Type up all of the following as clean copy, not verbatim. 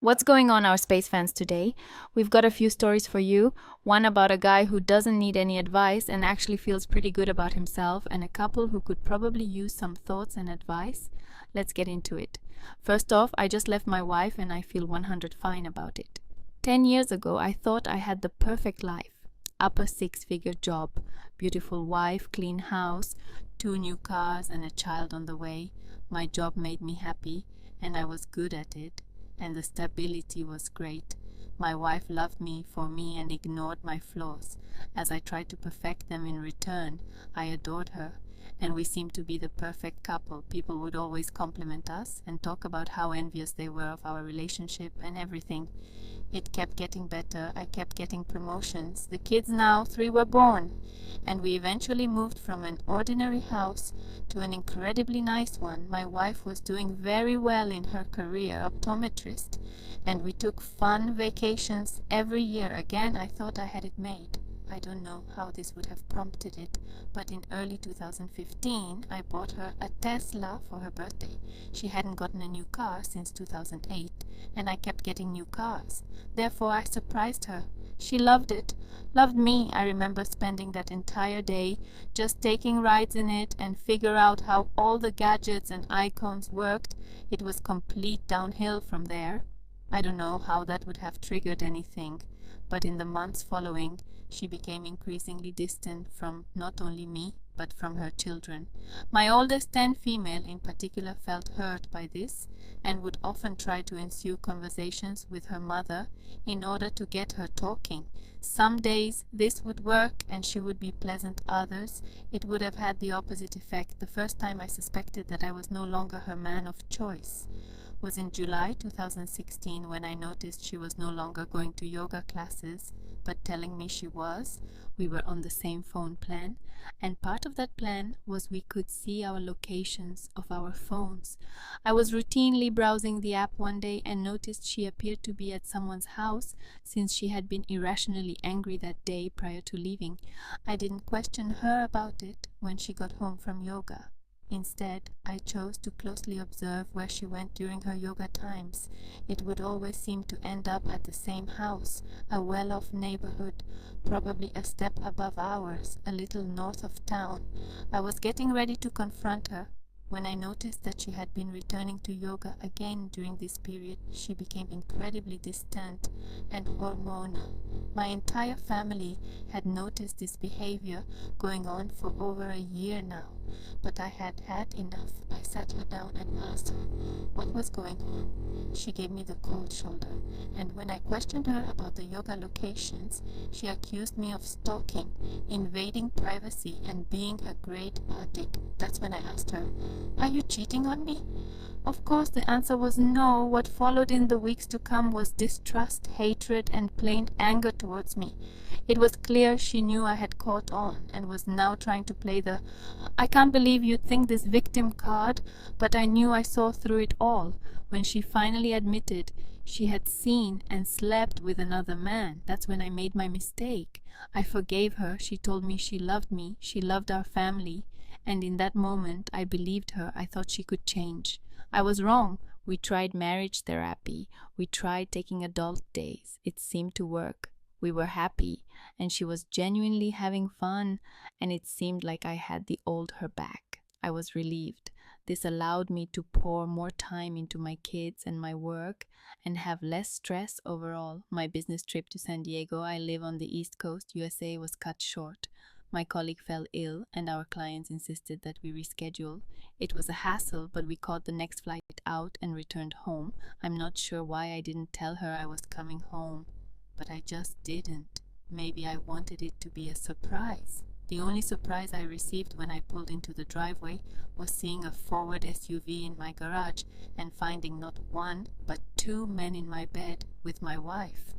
What's going on, our space fans, today? We've got a few stories for you. One about a guy who doesn't need any advice and actually feels pretty good about himself, and a couple who could probably use some thoughts and advice. Let's get into it. First off, I just left my wife and I feel 100 fine about it. 10 years ago, I thought I had the perfect life. Upper six-figure job, beautiful wife, clean house, 2 new cars and a child on the way. My job made me happy and I was good at it. And the stability was great. My wife loved me for me and ignored my flaws. As I tried to perfect them in return, I adored her, and we seemed to be the perfect couple. People would always compliment us and talk about how envious they were of our relationship and everything. It kept getting better. I kept getting promotions. The kids now, 3 were born, and we eventually moved from an ordinary house to an incredibly nice one. My wife was doing very well in her career, optometrist, and we took fun vacations every year. Again, I thought I had it made. I don't know how this would have prompted it, but in early 2015, I bought her a Tesla for her birthday. She hadn't gotten a new car since 2008, and I kept getting new cars. Therefore, I surprised her. She loved it, loved me. I remember spending that entire day just taking rides in it and figure out how all the gadgets and icons worked. It was complete downhill from there. I don't know how that would have triggered anything, but in the months following, she became increasingly distant from not only me, but from her children. My oldest 10 female in particular felt hurt by this and would often try to ensue conversations with her mother in order to get her talking. Some days this would work and she would be pleasant, others it would have had the opposite effect. The first time I suspected that I was no longer her man of choice was in July 2016 when I noticed she was no longer going to yoga classes, but telling me she was. We were on the same phone plan, and part of that plan was we could see our locations of our phones. I was routinely browsing the app one day and noticed she appeared to be at someone's house since she had been irrationally angry that day prior to leaving. I didn't question her about it when she got home from yoga. Instead, I chose to closely observe where she went during her yoga times. It would always seem to end up at the same house, a well-off neighborhood, probably a step above ours, a little north of town. I was getting ready to confront her when I noticed that she had been returning to yoga again during this period. She became incredibly distant and hormonal. My entire family had noticed this behavior going on for over a year now, but I had had enough. I sat her down and asked her what was going on. She gave me the cold shoulder, and when I questioned her about the yoga locations, she accused me of stalking, invading privacy, and being a great addict. That's when I asked her, "Are you cheating on me?" Of course, the answer was no. What followed in the weeks to come was distrust, hatred, and plain anger towards me. It was clear she knew I had caught on and was now trying to play the "I can't believe you think this" victim card, but I knew I saw through it all. When she finally admitted she had seen and slept with another man, that's when I made my mistake. I forgave her. She told me she loved our family, and in that moment I believed her. I thought she could change. I was wrong. We tried marriage therapy. We tried taking adult days. It seemed to work. We were happy, and she was genuinely having fun, and it seemed like I had the old her back. I was relieved. This allowed me to pour more time into my kids and my work and have less stress overall. My business trip to San Diego, I live on the East Coast, USA, was cut short. My colleague fell ill, and our clients insisted that we reschedule. It was a hassle, but we caught the next flight out and returned home. I'm not sure why I didn't tell her I was coming home, but I just didn't. Maybe I wanted it to be a surprise. The only surprise I received when I pulled into the driveway was seeing a Ford SUV in my garage and finding not one, but 2 men in my bed with my wife.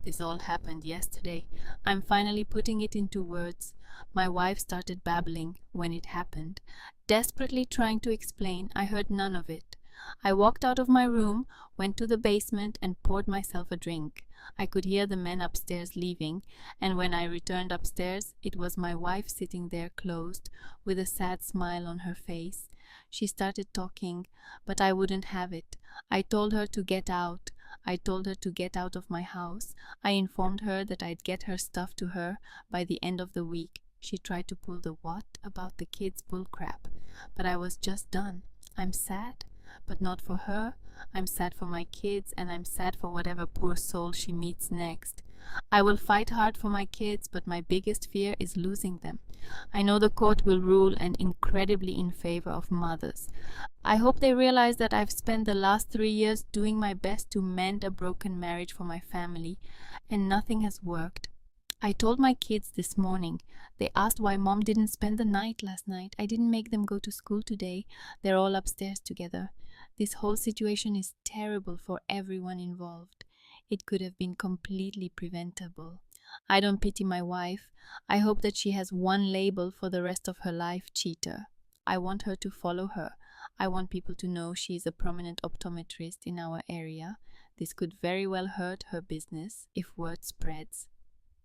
This all happened yesterday. I'm finally putting it into words. My wife started babbling when it happened, desperately trying to explain. I heard none of it. I walked out of my room, went to the basement, and poured myself a drink. I could hear the men upstairs leaving, and when I returned upstairs, it was my wife sitting there closed, with a sad smile on her face. She started talking, but I wouldn't have it. I told her to get out. I told her to get out of my house. I informed her that I'd get her stuff to her by the end of the week. She tried to pull the what about the kids bullcrap, but I was just done. I'm sad, but not for her. I'm sad for my kids, and I'm sad for whatever poor soul she meets next. I will fight hard for my kids, but my biggest fear is losing them. I know the court will rule and incredibly in favor of mothers. I hope they realize that I've spent the last 3 years doing my best to mend a broken marriage for my family, and nothing has worked. I told my kids this morning. They asked why Mom didn't spend the night last night. I didn't make them go to school today. They're all upstairs together. This whole situation is terrible for everyone involved. It could have been completely preventable. I don't pity my wife. I hope that she has one label for the rest of her life: cheater. I want her to follow her. I want people to know she is a prominent optometrist in our area. This could very well hurt her business if word spreads,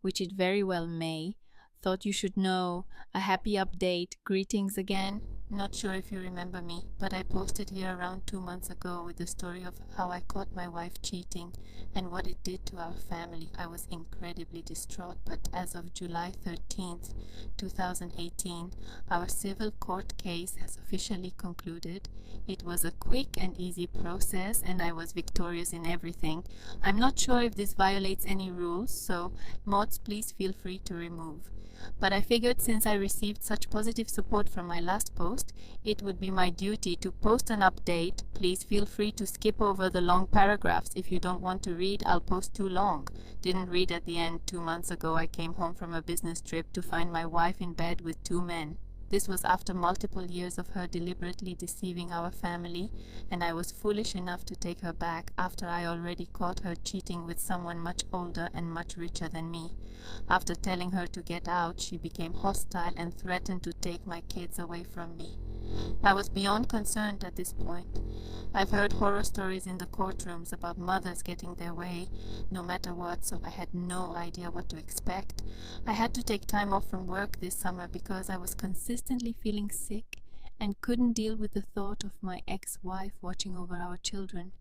which it very well may. Thought you should know. A happy update. Greetings again. Not sure if you remember me, but I posted here around 2 months ago with the story of how I caught my wife cheating and what it did to our family. I was incredibly distraught, but as of July 13th, 2018, our civil court case has officially concluded. It was a quick and easy process, and I was victorious in everything. I'm not sure if this violates any rules, so mods, please feel free to remove. But I figured since I received such positive support from my last post, it would be my duty to post an update. Please feel free to skip over the long paragraphs. If you don't want to read, I'll post too long. Didn't read at the end. 2 months ago, I came home from a business trip to find my wife in bed with 2 men. This was after multiple years of her deliberately deceiving our family, and I was foolish enough to take her back after I already caught her cheating with someone much older and much richer than me. After telling her to get out, she became hostile and threatened to take my kids away from me. I was beyond concerned at this point. I've heard horror stories in the courtrooms about mothers getting their way, no matter what, so I had no idea what to expect. I had to take time off from work this summer because I was consistently feeling sick and couldn't deal with the thought of my ex-wife watching over our children.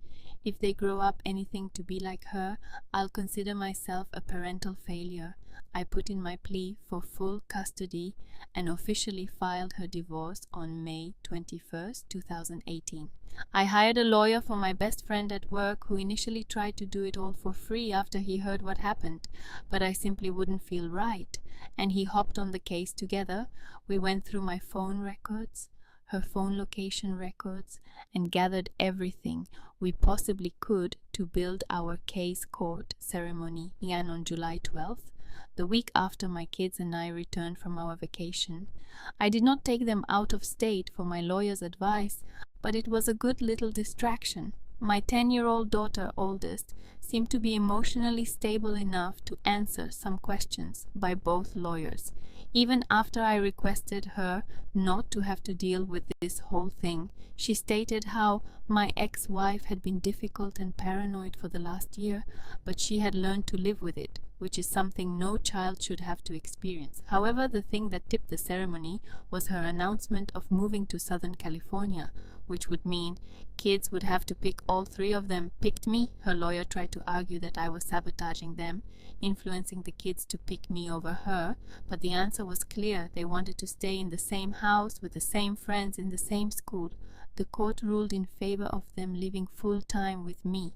If they grow up anything to be like her, I'll consider myself a parental failure. I put in my plea for full custody and officially filed her divorce on May 21st, 2018. I hired a lawyer for my best friend at work who initially tried to do it all for free after he heard what happened, but I simply wouldn't feel right, and he hopped on the case together. We went through my phone records, her phone location records, and gathered everything we possibly could to build our case court ceremony. Began on July 12th, the week after my kids and I returned from our vacation. I did not take them out of state for my lawyer's advice, but it was a good little distraction. My 10-year-old daughter, oldest, seemed to be emotionally stable enough to answer some questions by both lawyers. Even after I requested her not to have to deal with this whole thing, she stated how my ex-wife had been difficult and paranoid for the last year, but she had learned to live with it, which is something no child should have to experience. However, the thing that tipped the ceremony was her announcement of moving to Southern California, which would mean kids would have to pick all 3 of them. Picked me. Her lawyer tried to argue that I was sabotaging them, influencing the kids to pick me over her, but the answer was clear. They wanted to stay in the same house with the same friends in the same school. The court ruled in favor of them living full-time with me.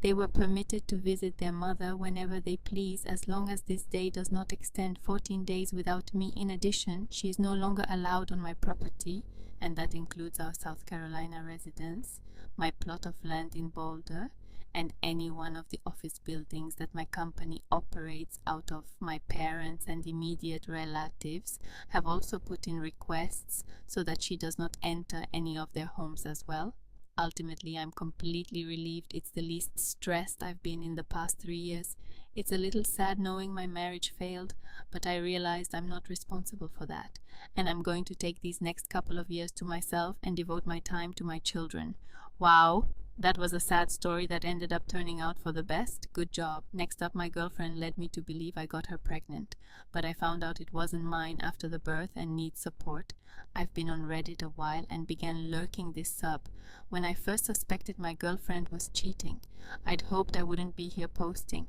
They were permitted to visit their mother whenever they please, as long as this day does not extend 14 days without me. In addition, she is no longer allowed on my property, and that includes our South Carolina residence, my plot of land in Boulder, and any one of the office buildings that my company operates out of. My parents and immediate relatives have also put in requests so that she does not enter any of their homes as well. Ultimately, I'm completely relieved. It's the least stressed I've been in the past 3 years. It's a little sad knowing my marriage failed, but I realized I'm not responsible for that, and I'm going to take these next couple of years to myself and devote my time to my children. Wow, That was a sad story that ended up turning out for the best. Good job. Next up, my girlfriend led me to believe I got her pregnant, but I found out it wasn't mine after the birth and needs support. I've been on Reddit a while and began lurking this sub. When I first suspected my girlfriend was cheating, I'd hoped I wouldn't be here posting.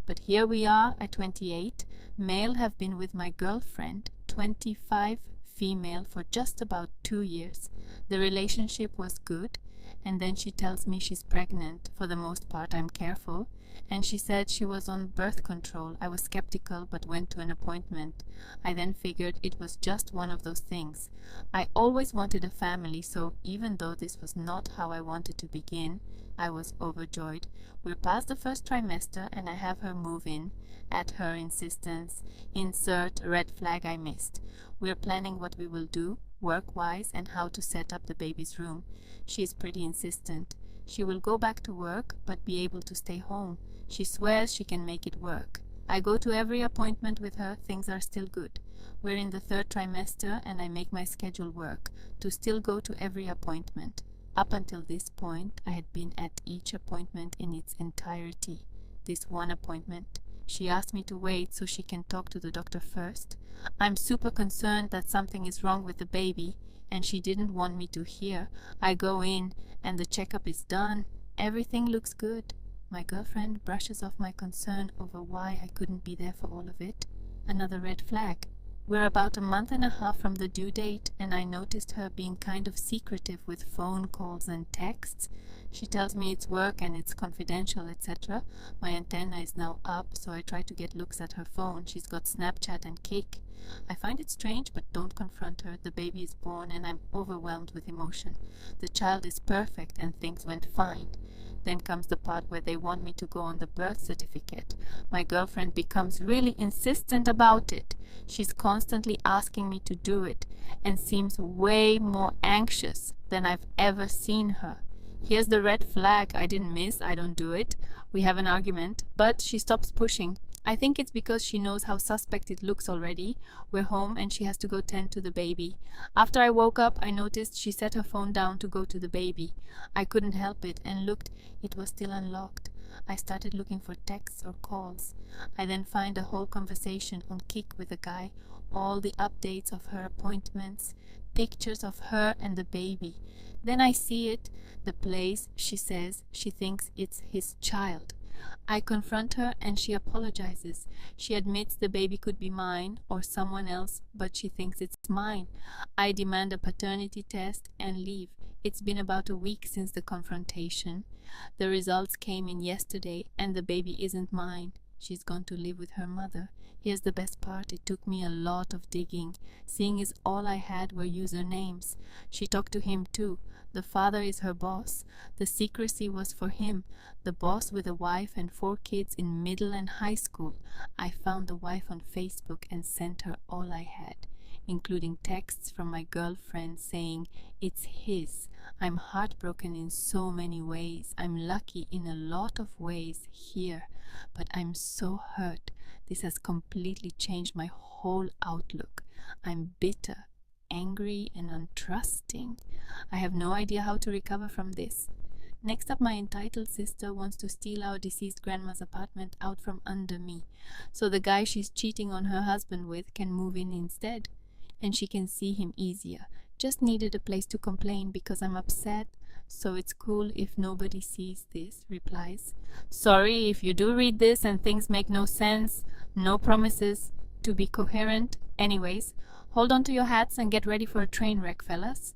But here we are at 28, male, have been with my girlfriend, 25, female, for just about 2 years. The relationship was good, and then she tells me she's pregnant. For the most part, I'm careful, and she said she was on birth control. I was skeptical but went to an appointment. I then figured it was just one of those things. I always wanted a family, so even though this was not how I wanted to begin, I was overjoyed. We're past the first trimester and I have her move in at her insistence. Insert red flag I missed. We're planning what we will do work-wise and how to set up the baby's room. She is pretty insistent. She will go back to work but be able to stay home. She swears she can make it work. I go to every appointment with her. Things are still good. We're in the third trimester and I make my schedule work to still go to every appointment. Up until this point, I had been at each appointment in its entirety. This one appointment, she asked me to wait so she can talk to the doctor first. I'm super concerned that something is wrong with the baby, and she didn't want me to hear. I go in, and the checkup is done. Everything looks good. My girlfriend brushes off my concern over why I couldn't be there for all of it. Another red flag. We're about a month and a half from the due date, and I noticed her being kind of secretive with phone calls and texts. She tells me it's work and it's confidential, etc. My antenna is now up, so I try to get looks at her phone. She's got Snapchat and Kik. I find it strange, but don't confront her. The baby is born, and I'm overwhelmed with emotion. The child is perfect, and things went fine. Then comes the part where they want me to go on the birth certificate. My girlfriend becomes really insistent about it. She's constantly asking me to do it and seems way more anxious than I've ever seen her. Here's the red flag I didn't miss. I don't do it. We have an argument, but she stops pushing. I think it's because she knows how suspect it looks already. We're home and she has to go tend to the baby. After I woke up, I noticed she set her phone down to go to the baby. I couldn't help it and looked. It was still unlocked. I started looking for texts or calls. I then find a whole conversation on Kik with a guy, all the updates of her appointments, pictures of her and the baby. Then I see it, the place. She says she thinks it's his child. I confront her and she apologizes. She admits the baby could be mine or someone else, but she thinks it's mine. I demand a paternity test and leave. It's been about a week since the confrontation. The results came in yesterday and the baby isn't mine. She's gone to live with her mother. Here's the best part. It took me a lot of digging, seeing as all I had were usernames. She talked to him too. The father is her boss. The secrecy was for him. The boss with a wife and 4 kids in middle and high school. I found the wife on Facebook and sent her all I had, including texts from my girlfriend saying it's his. I'm heartbroken in so many ways. I'm lucky in a lot of ways here, but I'm so hurt. This has completely changed my whole outlook. I'm bitter, angry, and untrusting. I have no idea how to recover from this. Next up, my entitled sister wants to steal our deceased grandma's apartment out from under me, so the guy she's cheating on her husband with can move in instead, and she can see him easier. Just needed a place to complain because I'm upset, so it's cool if nobody sees this. Replies, sorry if you do read this and things make no sense. No promises to be coherent. Anyways, hold on to your hats and get ready for a train wreck, fellas.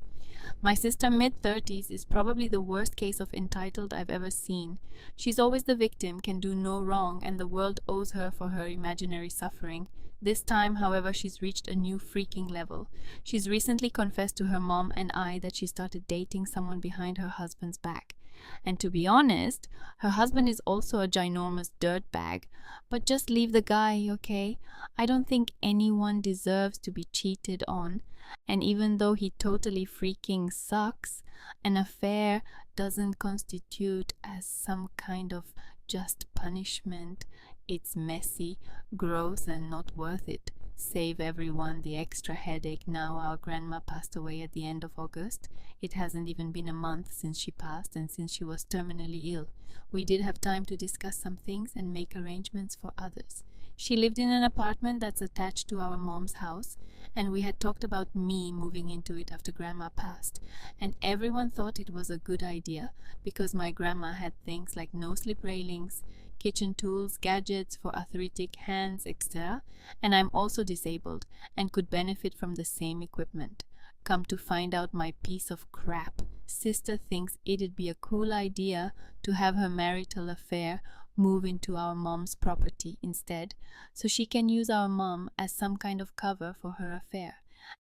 My sister, mid-30s, is probably the worst case of entitled I've ever seen. She's always the victim, can do no wrong, and the world owes her for her imaginary suffering. This time, however, she's reached a new freaking level. She's recently confessed to her mom and I that she started dating someone behind her husband's back. And to be honest, her husband is also a ginormous dirtbag. But just leave the guy, okay? I don't think anyone deserves to be cheated on. And even though he totally freaking sucks, an affair doesn't constitute as some kind of just punishment. It's messy, gross, and not worth it. Save everyone the extra headache now our grandma passed away at the end of August. It hasn't even been a month since she passed and since she was terminally ill. We did have time to discuss some things and make arrangements for others. She lived in an apartment that's attached to our mom's house, and we had talked about me moving into it after grandma passed, and everyone thought it was a good idea because my grandma had things like no-slip railings, kitchen tools, gadgets for arthritic hands, etc. And I'm also disabled and could benefit from the same equipment. Come to find out, my piece of crap sister thinks it'd be a cool idea to have her marital affair move into our mom's property instead, so she can use our mom as some kind of cover for her affair.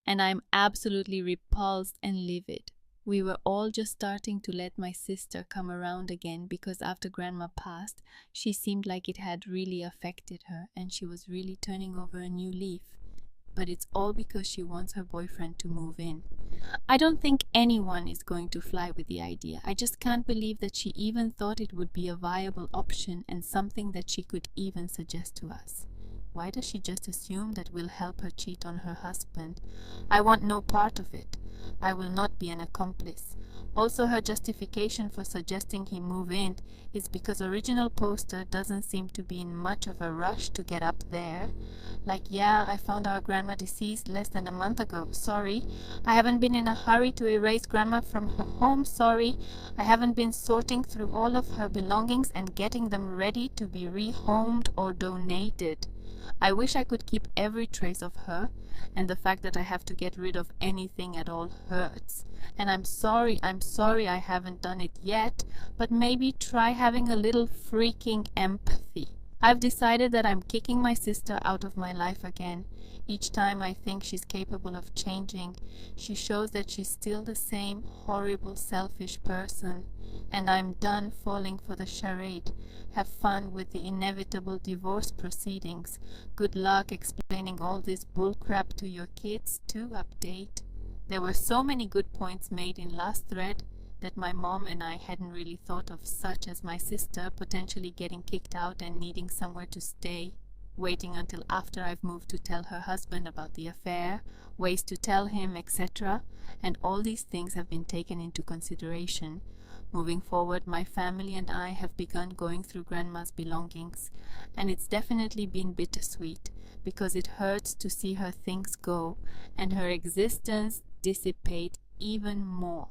And I'm absolutely repulsed and livid. We were all just starting to let my sister come around again because after grandma passed, she seemed like it had really affected her and she was really turning over a new leaf. But it's all because she wants her boyfriend to move in. I don't think anyone is going to fly with the idea. I just can't believe that she even thought it would be a viable option and something that she could even suggest to us. Why does she just assume that we'll help her cheat on her husband? I want no part of it. I will not be an accomplice. Also, her justification for suggesting he move in is because original poster doesn't seem to be in much of a rush to get up there. Like, yeah, I found our grandma deceased less than a month ago. Sorry. I haven't been in a hurry to erase grandma from her home. Sorry. I haven't been sorting through all of her belongings and getting them ready to be rehomed or donated. I wish I could keep every trace of her, and the fact that I have to get rid of anything at all hurts. And I'm sorry I haven't done it yet, but maybe try having a little freaking empathy. I've decided that I'm kicking my sister out of my life again. Each time I think she's capable of changing, she shows that she's still the same horrible, selfish person. And I'm done falling for the charade. Have fun with the inevitable divorce proceedings. Good luck explaining all this bullcrap to your kids too. Update. There were so many good points made in last thread that my mom and I hadn't really thought of, such as my sister potentially getting kicked out and needing somewhere to stay, waiting until after I've moved to tell her husband about the affair, ways to tell him, etc. And all these things have been taken into consideration. Moving forward, my family and I have begun going through grandma's belongings, and it's definitely been bittersweet because it hurts to see her things go and her existence dissipate even more.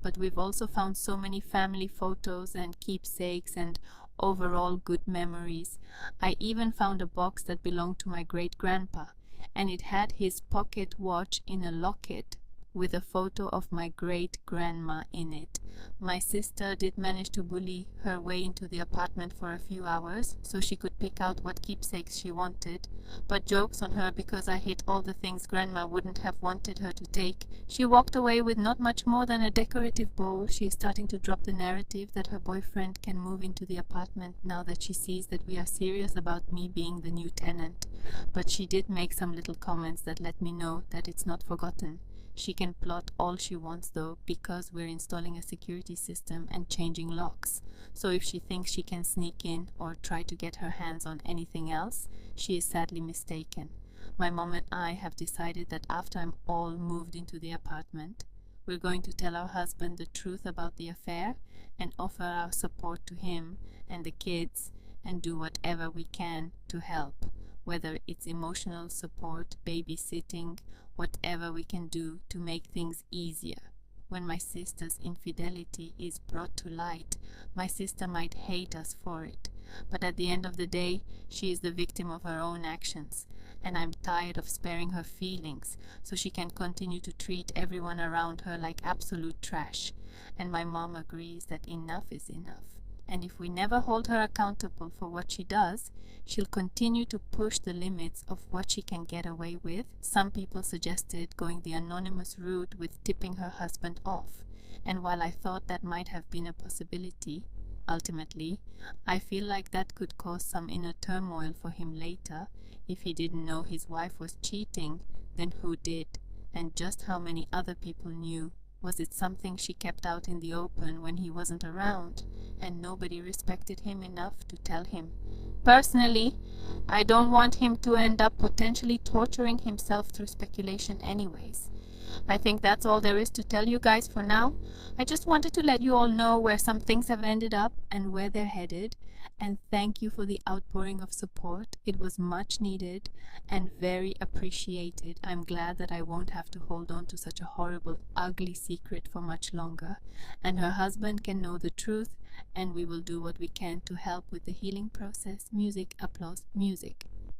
But we've also found so many family photos and keepsakes and overall good memories. I even found a box that belonged to my great-grandpa, and it had his pocket watch in a locket with a photo of my great-grandma in it. My sister did manage to bully her way into the apartment for a few hours so she could pick out what keepsakes she wanted, but jokes on her because I hid all the things grandma wouldn't have wanted her to take. She walked away with not much more than a decorative bowl. She is starting to drop the narrative that her boyfriend can move into the apartment now that she sees that we are serious about me being the new tenant. But she did make some little comments that let me know that it's not forgotten. She can plot all she wants though, because we're installing a security system and changing locks. So if she thinks she can sneak in or try to get her hands on anything else, she is sadly mistaken. My mom and I have decided that after I'm all moved into the apartment, we're going to tell our husband the truth about the affair and offer our support to him and the kids and do whatever we can to help, whether it's emotional support, babysitting, whatever we can do to make things easier. When my sister's infidelity is brought to light, my sister might hate us for it, but at the end of the day, she is the victim of her own actions, and I'm tired of sparing her feelings so she can continue to treat everyone around her like absolute trash. And my mom agrees that enough is enough. And if we never hold her accountable for what she does, she'll continue to push the limits of what she can get away with. Some people suggested going the anonymous route with tipping her husband off, and while I thought that might have been a possibility, ultimately, I feel like that could cause some inner turmoil for him later. If he didn't know his wife was cheating, then who did? And just how many other people knew? Was it something she kept out in the open when he wasn't around, and nobody respected him enough to tell him? Personally, I don't want him to end up potentially torturing himself through speculation anyways. I think that's all there is to tell you guys for now. I just wanted to let you all know where some things have ended up and where they're headed. And thank you for the outpouring of support. It was much needed and very appreciated. I'm glad that I won't have to hold on to such a horrible, ugly secret for much longer. And her husband can know the truth, and we will do what we can to help with the healing process. Music, applause, music.